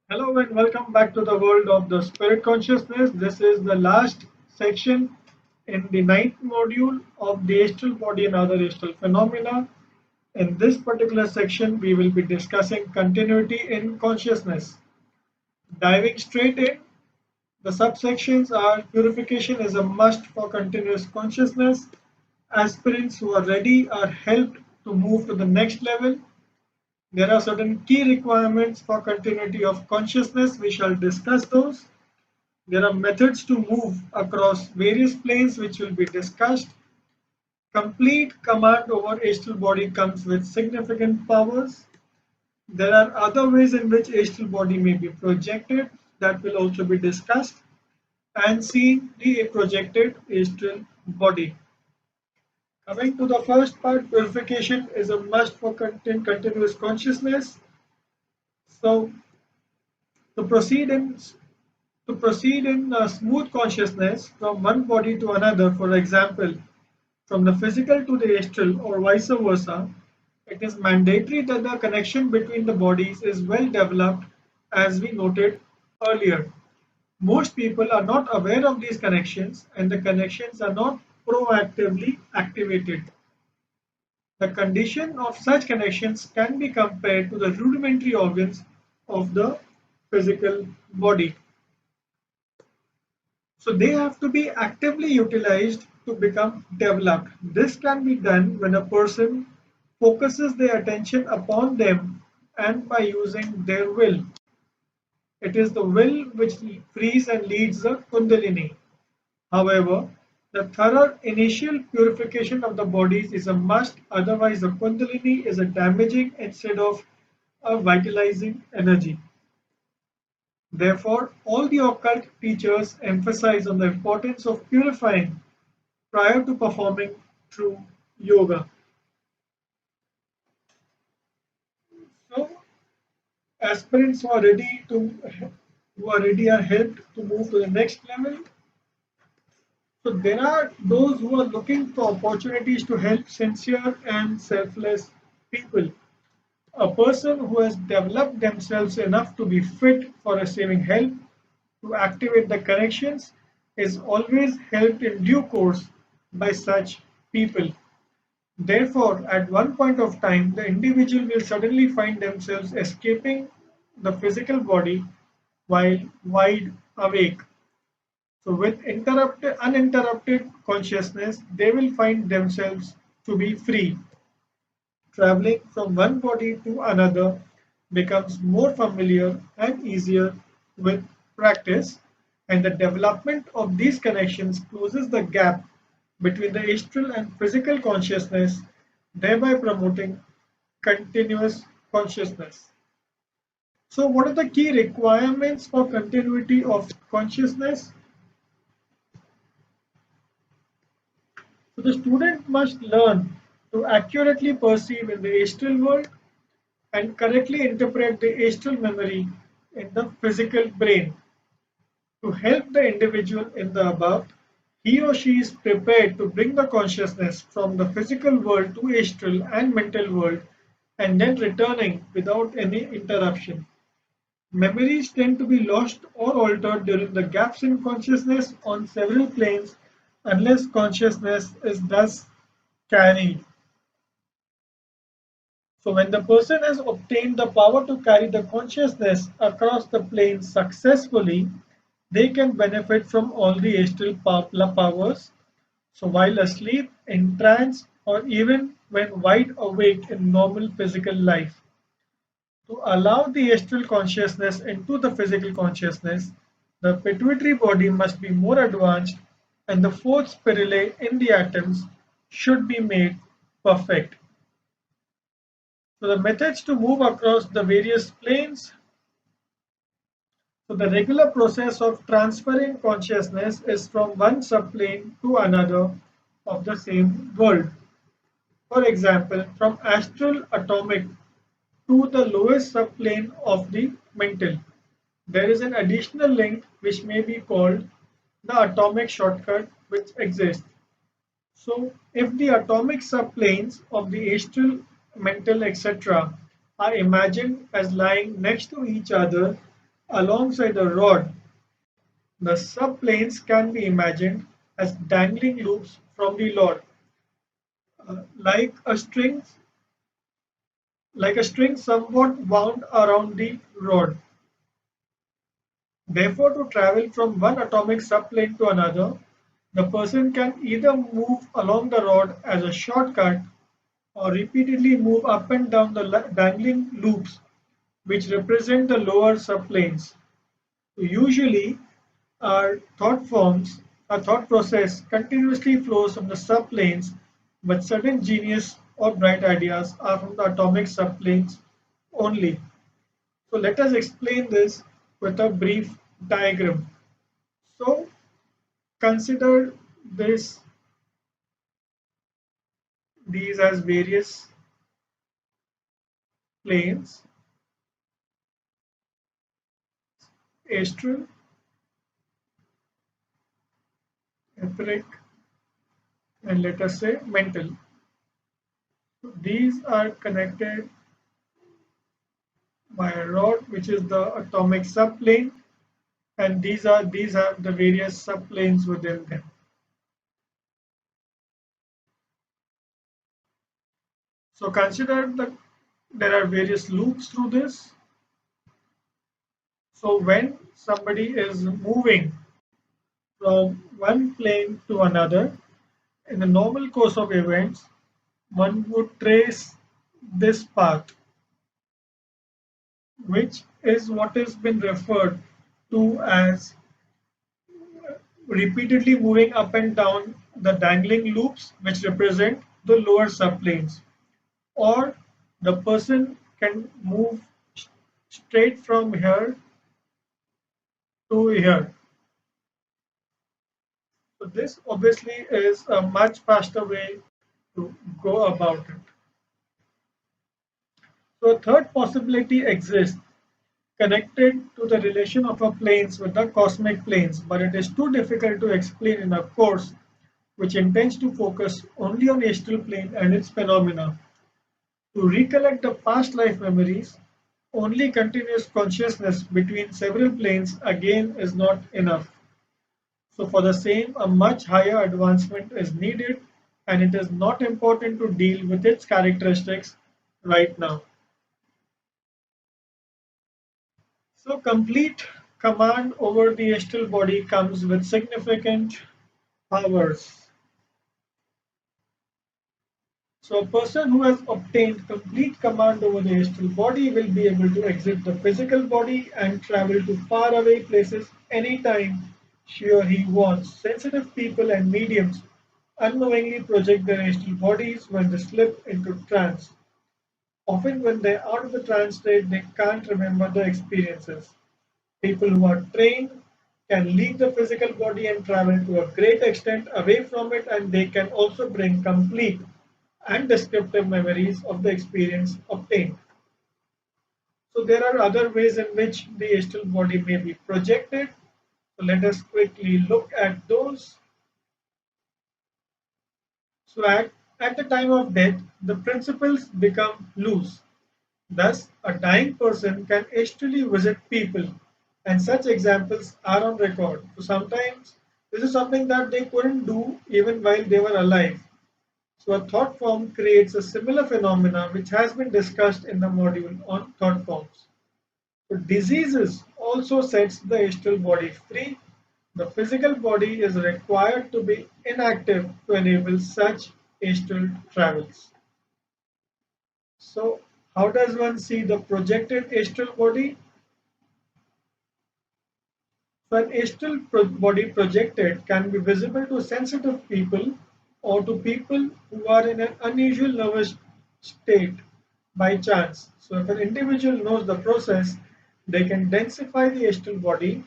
Hello and welcome back to the world of the spirit consciousness. This is the last section in the ninth module of the astral body and other astral phenomena. In this particular section, we will be discussing continuity in consciousness. Diving straight in, the subsections are purification is a must for continuous consciousness. Aspirants who are ready are helped to move to the next level. There are certain key requirements for continuity of consciousness. We shall discuss those. There are methods to move across various planes which will be discussed. Complete command over astral body comes with significant powers. There are other ways in which astral body may be projected that will also be discussed and seen the projected astral body. Coming to the first part, purification is a must for continuous consciousness. So to proceed in smooth consciousness from one body to another, for example, from the physical to the astral or vice versa, it is mandatory that the connection between the bodies is well developed, as we noted earlier. Most people are not aware of these connections, and the connections are not proactively activated. The condition of such connections can be compared to the rudimentary organs of the physical body. So they have to be actively utilized to become developed. This can be done when a person focuses their attention upon them and by using their will. It is the will which frees and leads the Kundalini. However, the thorough initial purification of the bodies is a must, otherwise, the Kundalini is a damaging instead of a vitalizing energy. Therefore, all the occult teachers emphasize on the importance of purifying prior to performing true yoga. So, aspirants who are ready are helped to move to the next level. So there are those who are looking for opportunities to help sincere and selfless people. A person who has developed themselves enough to be fit for receiving help to activate the connections is always helped in due course by such people. Therefore, at one point of time, the individual will suddenly find themselves escaping the physical body while wide awake. So, with uninterrupted consciousness, they will find themselves to be free. Traveling from one body to another becomes more familiar and easier with practice, and the development of these connections closes the gap between the astral and physical consciousness, thereby promoting continuous consciousness. So, what are the key requirements for continuity of consciousness? So, the student must learn to accurately perceive in the astral world and correctly interpret the astral memory in the physical brain. To help the individual in the above, he or she is prepared to bring the consciousness from the physical world to astral and mental world and then returning without any interruption. Memories tend to be lost or altered during the gaps in consciousness on several planes unless consciousness is thus carried. So when the person has obtained the power to carry the consciousness across the planes successfully, they can benefit from all the astral powers. So while asleep, in trance, or even when wide awake in normal physical life. To allow the astral consciousness into the physical consciousness, the pituitary body must be more advanced and the fourth spirale in the atoms should be made perfect. So the methods to move across the various planes. So the regular process of transferring consciousness is from one subplane to another of the same world. For example, from astral atomic to the lowest subplane of the mental. There is an additional link which may be called the atomic shortcut which exists. So if the atomic subplanes of the astral, mental, etc. are imagined as lying next to each other, alongside the rod. The subplanes can be imagined as dangling loops from the Lord, like a string somewhat wound around the rod. Therefore, to travel from one atomic subplane to another, the person can either move along the rod as a shortcut or repeatedly move up and down the dangling loops which represent the lower subplanes. Usually, our our thought process continuously flows from the subplanes, but certain genius or bright ideas are from the atomic subplanes only. So let us explain this with a brief diagram. So consider this these as various planes: astral, etheric, and let us say mental. So these are connected by a rod, which is the atomic subplane, and these have the various subplanes within them. So consider that there are various loops through this. So when somebody is moving from one plane to another, in the normal course of events, one would trace this path, which is what has been referred to as repeatedly moving up and down the dangling loops, which represent the lower subplanes. Or the person can move straight from here to here. So this obviously is a much faster way to go about it. So a third possibility exists connected to the relation of our planes with the cosmic planes, but it is too difficult to explain in a course which intends to focus only on astral plane and its phenomena. To recollect the past life memories, only continuous consciousness between several planes again is not enough. So for the same, a much higher advancement is needed, and it is not important to deal with its characteristics right now. So complete command over the astral body comes with significant powers. So a person who has obtained complete command over the astral body will be able to exit the physical body and travel to faraway places anytime she or he wants. Sensitive people and mediums unknowingly project their astral bodies when they slip into trance. Often when they are out of the trance state, they can't remember the experiences. People who are trained can leave the physical body and travel to a great extent away from it, and they can also bring complete and descriptive memories of the experience obtained. So there are other ways in which the astral body may be projected. So let us quickly look at those. So at the time of death, the principles become loose. Thus, a dying person can astrally visit people, and such examples are on record. So sometimes this is something that they couldn't do even while they were alive. So a thought form creates a similar phenomena which has been discussed in the module on thought forms. So diseases also sets the astral body free. The physical body is required to be inactive to enable such astral travels. So how does one see the projected astral body? So an astral body projected can be visible to sensitive people or to people who are in an unusual nervous state by chance. So if an individual knows the process, they can densify the astral body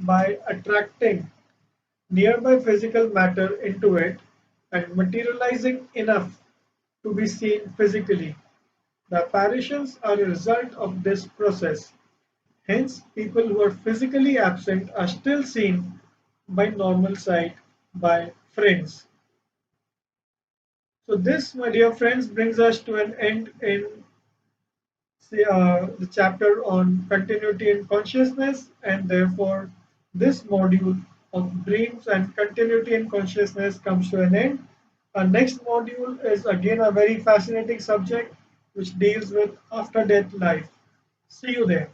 by attracting nearby physical matter into it and materializing enough to be seen physically. The apparitions are a result of this process. Hence, people who are physically absent are still seen by normal sight by friends. So this, my dear friends, brings us to an end in the chapter on continuity in consciousness, and therefore this module of dreams and continuity in consciousness comes to an end. Our next module is again a very fascinating subject which deals with after death life. See you there.